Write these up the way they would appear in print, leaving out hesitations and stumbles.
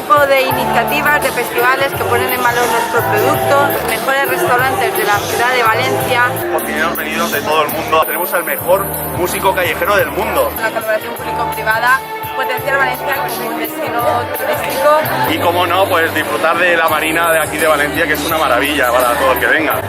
tipo de iniciativas, de festivales que ponen en valor nuestro producto, los mejores restaurantes de la ciudad de Valencia. Cocineros venidos de todo el mundo. Tenemos al mejor músico callejero del mundo. La colaboración público-privada potenciar Valencia como un destino turístico. Y como no, pues disfrutar de la marina de aquí de Valencia, que es una maravilla para todo el que venga.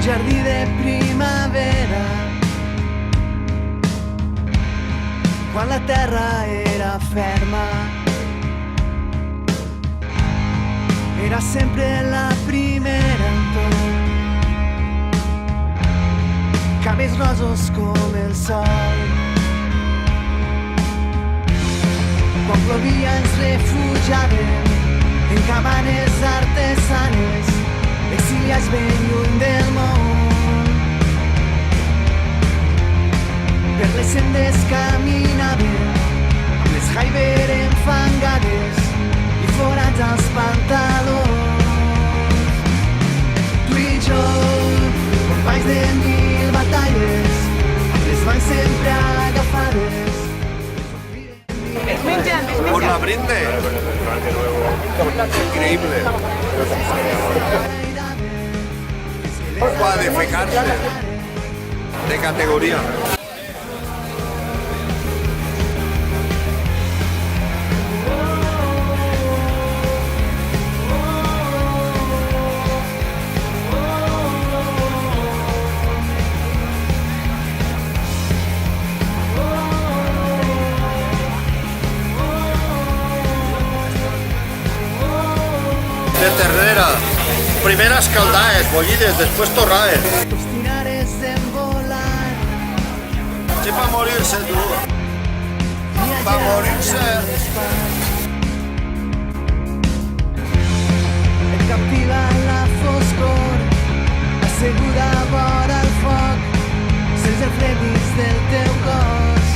Jardí de primavera, quan la terra era ferma, era sempre la primera en tot, cabells rosos com el sol. Quan plovia ens refugiàvem en cabanes artesanes, exiliats ben lluny del món. Per les sendes caminàvem amb les Haiber enfangades i forats als pantalons. Tu i jo, companys de 1000 batalles, amb les mans sempre agafades. Por la Brinde. Increíble. Para defecarse. De categoría. De ternera, primeras escaldaes, bollides, después torraes. Sí, para morirse tú. Para morirse. Et captiva la foscor, asseguda vora el foc, sents el fredis del teu cos.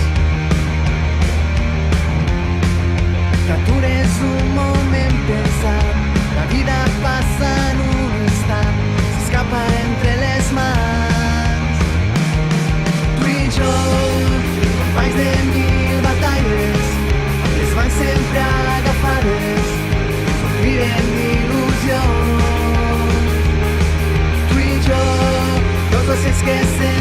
T'atures un moment pensant, la vida passa en un instant, s'escapa entre les mans. Tu i jo, companys de 1000 batalles, amb les mans sempre agafades, somriuen d'il·lusió. Tu i jo, dos ocells que se